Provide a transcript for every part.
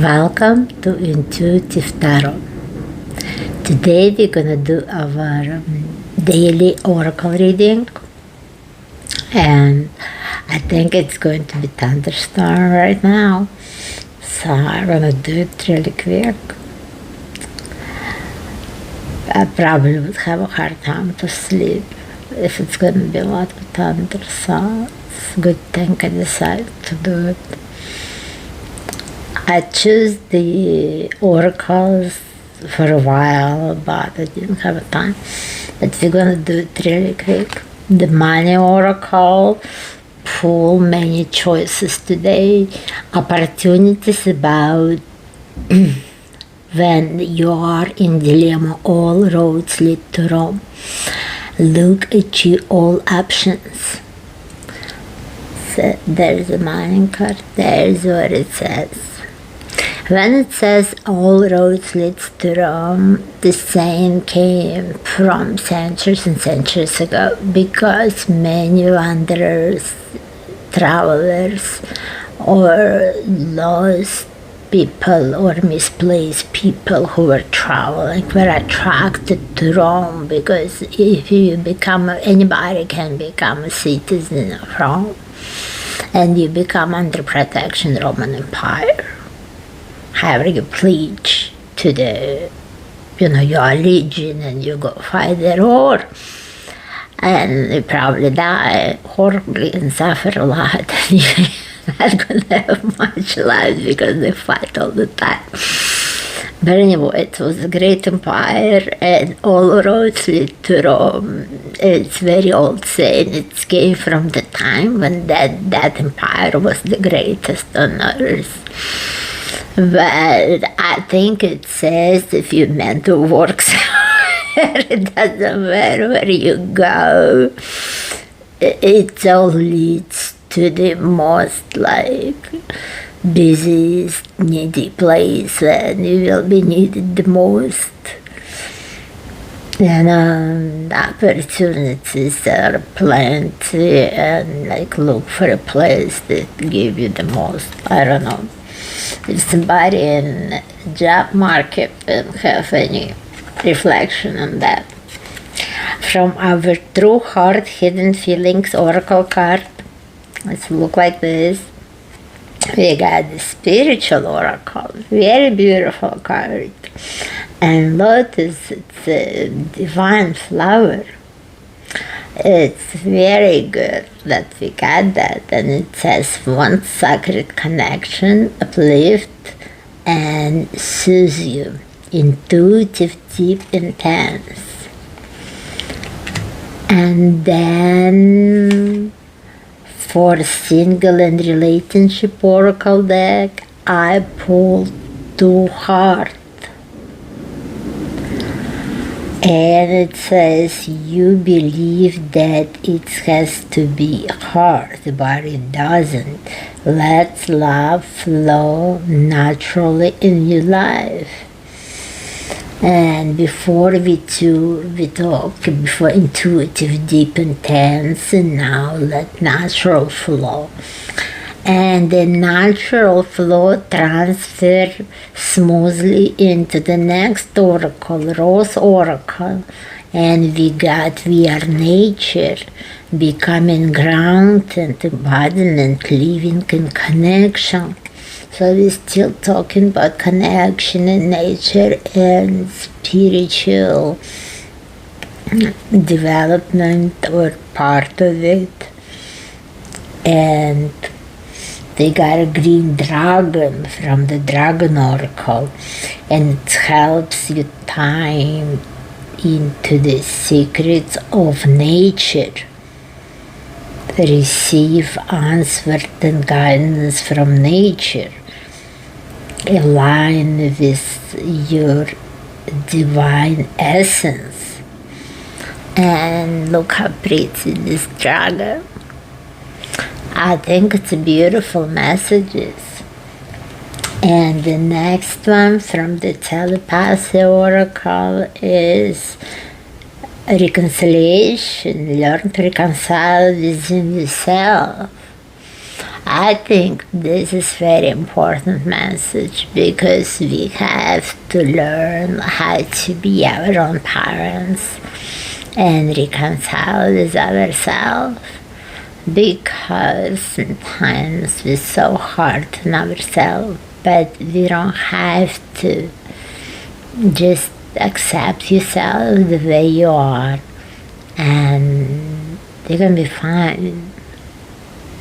Welcome to Intuitive Tarot. Today we're gonna do our daily oracle reading, and I think it's going to be thunderstorm right now, so I'm gonna do it really quick. I probably would have a hard time to sleep if it's gonna be a lot of thunder, so it's a good thing I decided to do it. I chose the oracles for a while, but I didn't have time. But we're gonna do it really quick. The money oracle, pull many choices today. Opportunities about when you are in dilemma, all roads lead to Rome. Look at you, all options. So there's a money card, there's what it says. When it says all roads lead to Rome, the saying came from centuries and centuries ago, because many wanderers, travelers, or lost people or misplaced people who were traveling were attracted to Rome, because if you become, anybody can become a citizen of Rome, and you become under protection Roman Empire. However, you pledge to the, your religion, and you go fight their war. And you probably die horribly and suffer a lot, and you're not going to have much life because they fight all the time. But anyway, it was a great empire, and all roads lead to Rome. It's very old saying. It came from the time when that empire was the greatest on earth. But I think it says if you meant to work somewhere, it doesn't matter where you go. It all leads to the most busiest, needy place when you will be needed the most. And opportunities are plenty, and look for a place that give you the most. I don't know. If somebody in the job market and have any reflection on that. From our True Heart Hidden Feelings Oracle card, let's look like this. We got the Spiritual Oracle, very beautiful card. And Lotus, it's a divine flower. It's very good that we got that, and it says one sacred connection, uplift and soothe you, intuitive, deep, intense. And then for single and relationship oracle deck, I pulled Two Heart. And it says you believe that it has to be hard, but it doesn't. Let love flow naturally in your life. And before we talk before intuitive, deep, intense, and now let natural flow. And the natural flow transfer smoothly into the next oracle, Rose Oracle, and we are nature, becoming ground and embodiment, living in connection. So we're still talking about connection in nature and spiritual development or part of it. And they got a green dragon from the Dragon Oracle, and it helps you time into the secrets of nature. Receive answers and guidance from nature. Align with your divine essence. And look how pretty this dragon. I think it's beautiful messages. And the next one from the Telepathy Oracle is reconciliation. Learn to reconcile within yourself. I think this is very important message because we have to learn how to be our own parents and reconcile with ourselves, because sometimes we're so hard on ourselves, but we don't have to. Just accept yourself the way you are and you're gonna be fine.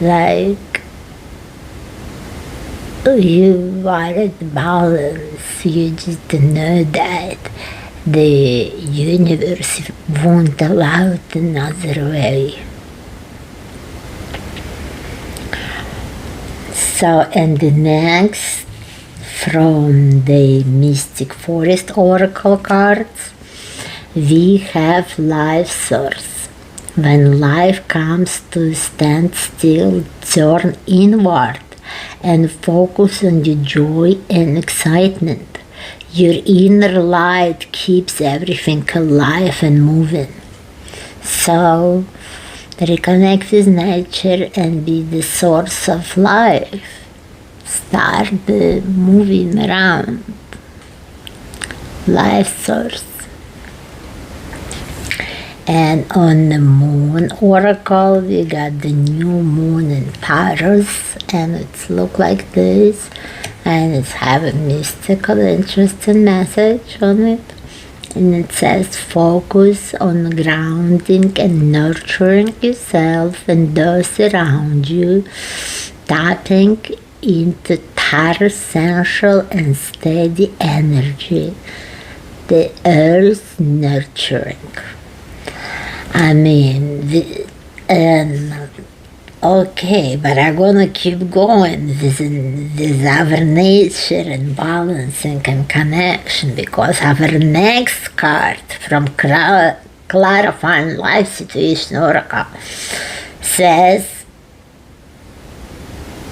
Like, you are at balance. You just know that the universe won't allow it another way. So, and the next, from the Mystic Forest Oracle cards, we have Life Source. When life comes to a standstill, turn inward and focus on your joy and excitement. Your inner light keeps everything alive and moving. So, reconnect with nature and be the source of life. Start moving around. Life source. And on the Moon Oracle, we got the new moon in Taurus, and it's look like this, and it's have a mystical, interesting message on it. And it says, focus on grounding and nurturing yourself and those around you, tapping into Taurus sensual and steady energy, the earth nurturing. I mean, okay, but I'm gonna keep going. This is our nature and balancing and connection, because our next card from Clarifying Life Situation Oracle says,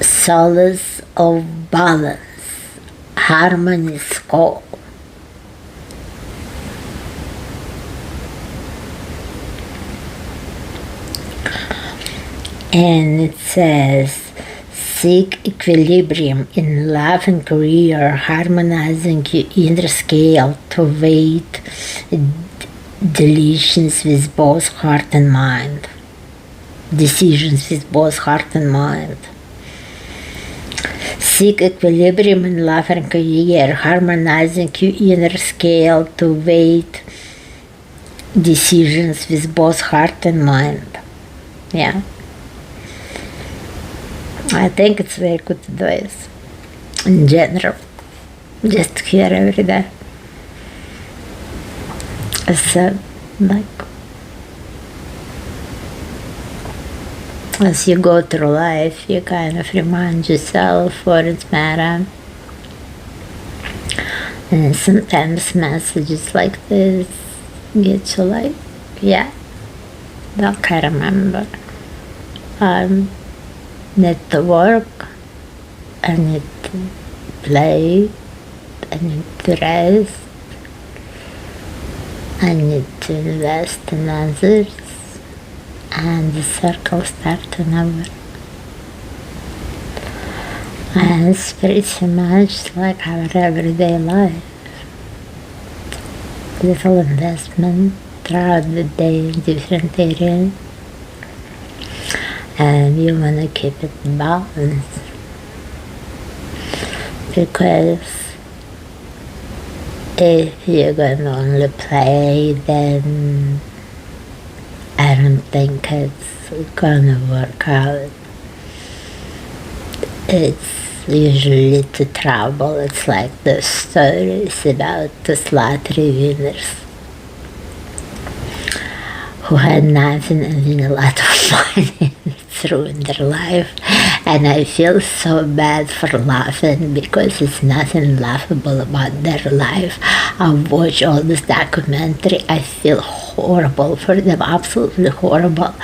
solace of balance, harmony's call. And it says, seek equilibrium in love and career, harmonizing your inner scale to weight decisions with both heart and mind. Decisions with both heart and mind. Seek equilibrium in love and career, harmonizing your inner scale to weight decisions with both heart and mind. Yeah. I think it's very good advice in general, just to hear every day. So, like, as you go through life, you kind of remind yourself what it's matter. And sometimes messages like this get you like, yeah, like I remember. Need to work, I need to play, I need to rest, I need to invest in others, and the circle starts to number. And it's pretty much like our everyday life. Little investment throughout the day in different areas. And you want to keep it balanced, because if you're going to only play, then I don't think it's going to work out. It's usually the trouble. It's like the stories about the lottery winners who had nothing and win a lot of money through in their life. And I feel so bad for laughing, because it's nothing laughable about their life. I watch all this documentary, I feel horrible for them, absolutely horrible.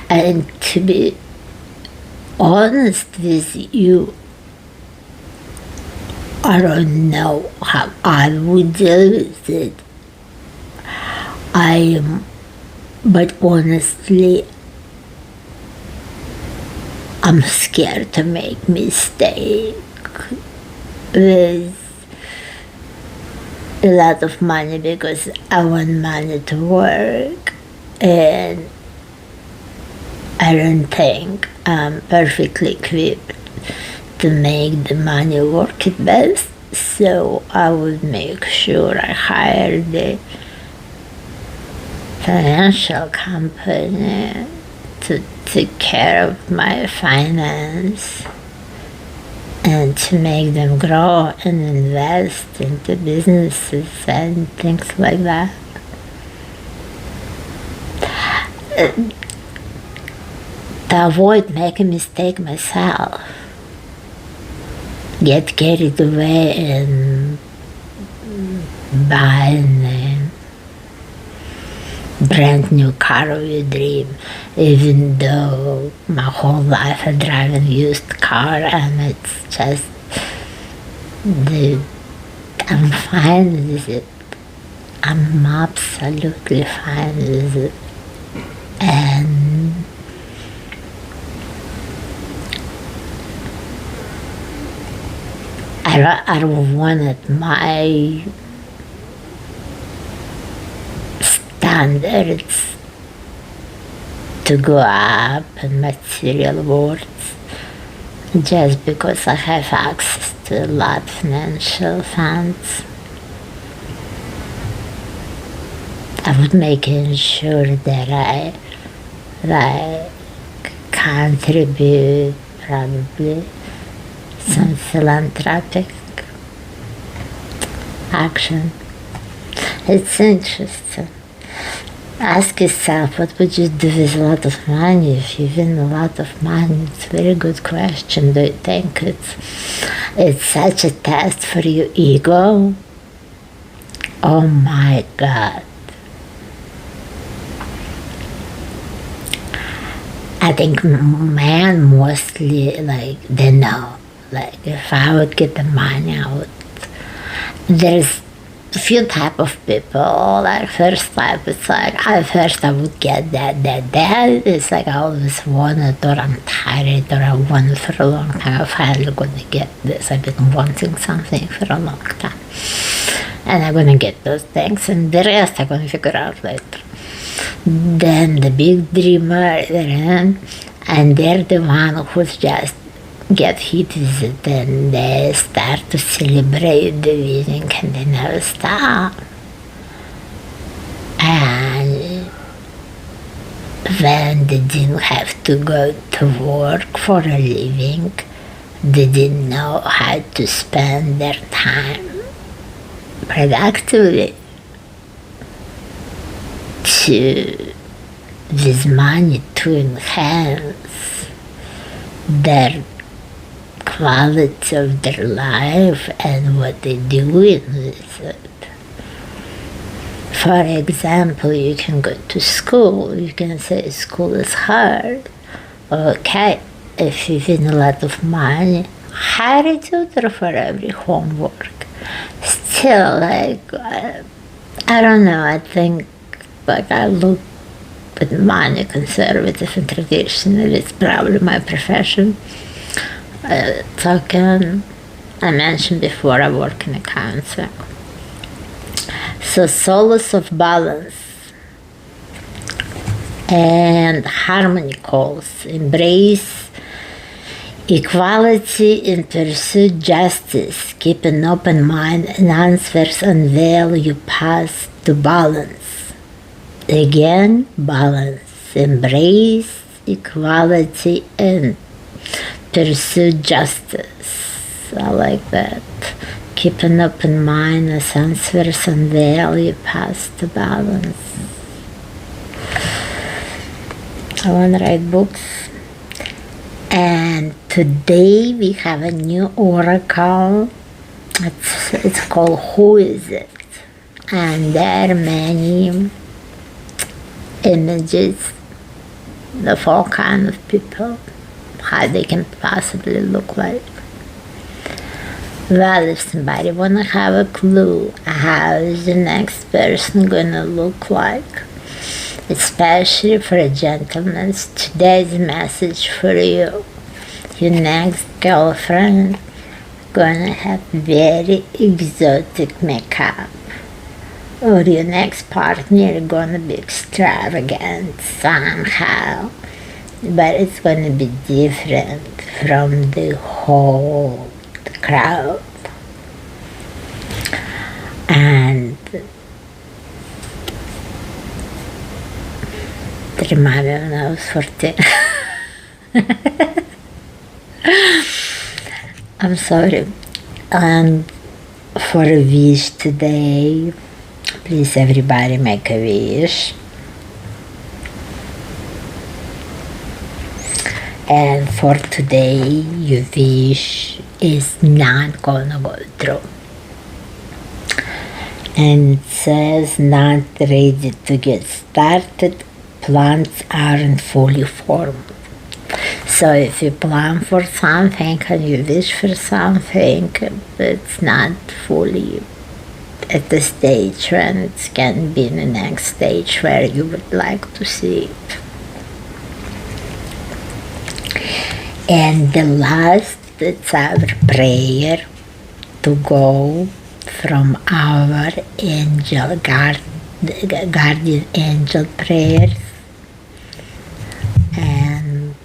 And to be honest with you, I don't know how I would deal with it. But honestly, I'm scared to make mistake with a lot of money because I want money to work, and I don't think I'm perfectly equipped to make the money work it best. So I would make sure I hire the financial company to take care of my finance and to make them grow and invest into businesses and things like that. To avoid making a mistake myself, get carried away and buying a brand new car of your dream, even though my whole life I drive a used car and it's just I'm fine with it. I'm absolutely fine with it. And I don't want my standards to go up in material words just because I have access to a lot of financial funds. I would make sure that I contribute probably some philanthropic action. It's interesting. Ask yourself, what would you do with a lot of money if you win a lot of money? It's a very good question. Do you think it's such a test for your ego? Oh my God. I think men mostly, they know. If I would get the money out, there's a few type of people. First type, it's first I would get that. It's I always wanted, or I'm tired, or I wanted for a long time. I'm finally gonna get this. I've been wanting something for a long time. And I'm gonna get those things, and the rest I'm gonna figure out later. Then the big dreamer, and they're the one who's just get hit with it, and they start to celebrate the winning and they never stop. And when they didn't have to go to work for a living, they didn't know how to spend their time productively with money to enhance their quality of their life and what they're doing with it. For example, you can go to school, you can say school is hard. Okay, if you win a lot of money, hire a tutor for every homework. Still, I don't know, I think I look at money conservative and traditional. It's probably my profession. I mentioned before I work in accounting. So solace of balance and harmony calls, embrace equality and pursue justice, keep an open mind and answers unveil your path to balance. Again, balance, embrace equality and pursue justice. I like that. Keep an open mind as answers unveil your path to balance. I want to write books. And today we have a new oracle. It's called Who Is It? And there are many images of all kinds of people, how they can possibly look like. Well, if somebody wanna have a clue how is the next person gonna look like, especially for a gentleman, today's message for you. your next girlfriend gonna have very exotic makeup, or your next partner gonna be extravagant somehow, but it's gonna be different from the whole crowd. And rimane when I was 14. I'm sorry. And for a wish today, please everybody make a wish. And for today, your wish is not gonna go through. And it says, not ready to get started, plans aren't fully formed. So if you plan for something and you wish for something, it's not fully at the stage when it can be in the next stage where you would like to see it. And the last, it's our prayer to go from our guardian angel prayers. And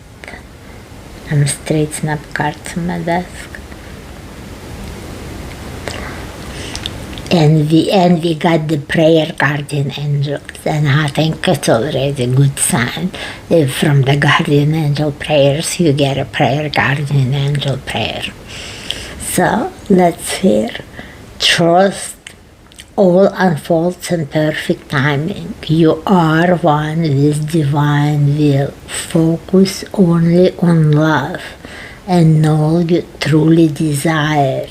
I'm straightening up cards on my desk. And we got the prayer guardian angels, and I think it's already a good sign. If from the guardian angel prayers you get a prayer guardian angel prayer. So let's hear. Trust all unfolds in perfect timing. You are one with divine will. Focus only on love, and all you truly desire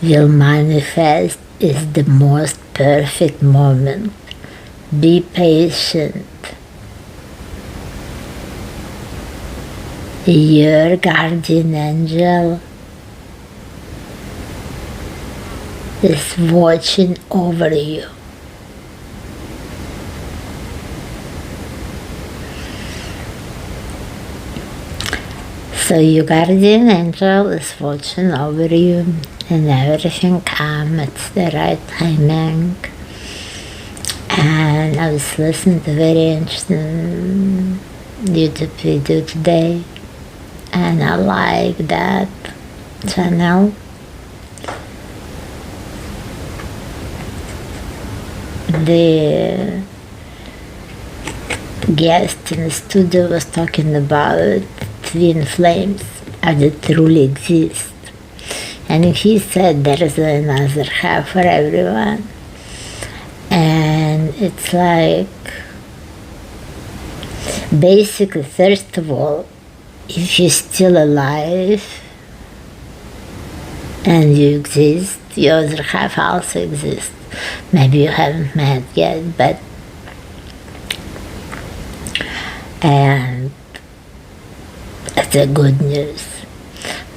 will manifest is the most perfect moment. Be patient. Your guardian angel is watching over you. So your guardian angel is watching over you, and everything comes at the right timing. And I was listening to a very interesting YouTube video today, and I like that channel. The guest in the studio was talking about twin flames, how they truly exist. And he said there is another half for everyone. And it's like, basically, first of all, if you're still alive and you exist, the other half also exists. Maybe you haven't met yet, and it's a good news.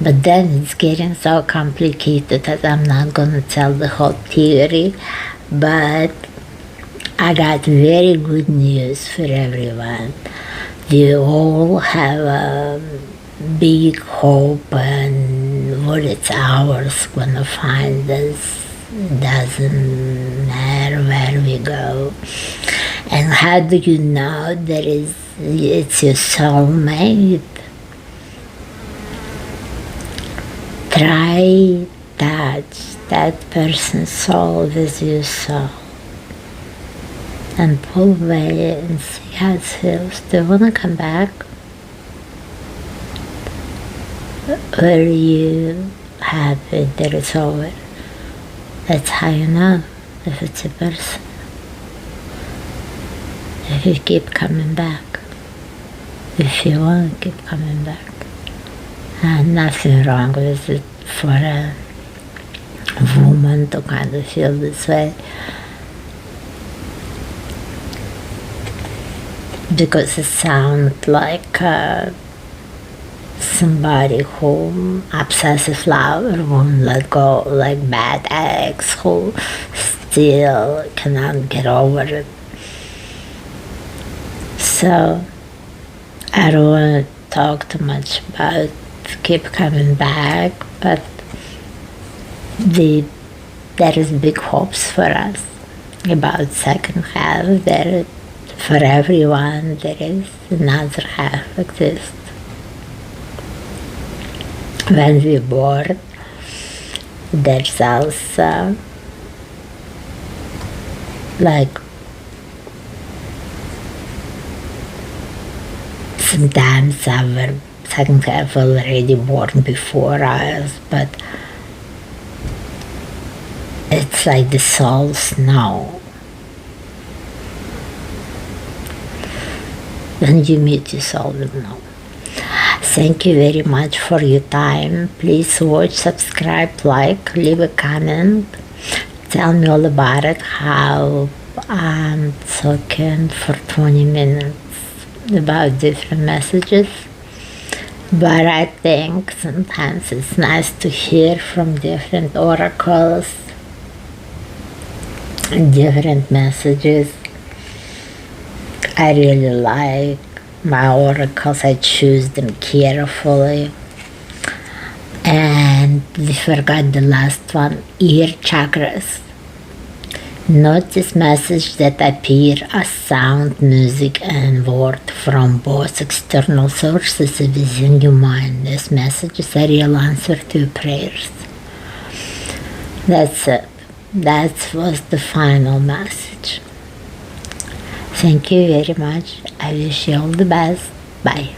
But then it's getting so complicated that I'm not going to tell the whole theory, but I got very good news for everyone. We all have a big hope, and what it's ours going to find us. Doesn't matter where we go. And how do you know that it's your soulmate? Try touch that person's soul with your soul and pull away and see how it feels. Do you want to come back? Or are you happy that it's over? That's how you know if it's a person. If you keep coming back. If you want to keep coming back. And nothing wrong with it for a woman to kind of feel this way. Because it sounds like somebody who obsessive lover won't let go, like bad ex who still cannot get over it. So I don't want to talk too much about keep coming back, but there is big hopes for us about second half. There, for everyone, there is another half exists. When we're bored, there's also like sometimes our second half already born before us, but it's like the souls know. When you meet your soul, you know. Thank you very much for your time. Please watch, subscribe, like, leave a comment. Tell me all about it, how I'm talking for 20 minutes about different messages. But I think sometimes it's nice to hear from different oracles, different messages. I really like my oracles. I choose them carefully. And we forgot the last one, ear chakras. Notice messages that appear as sound, music, and word from both external sources within your mind. These messages are real answer to your prayers. That's it. That was the final message. Thank you very much. I wish you all the best. Bye.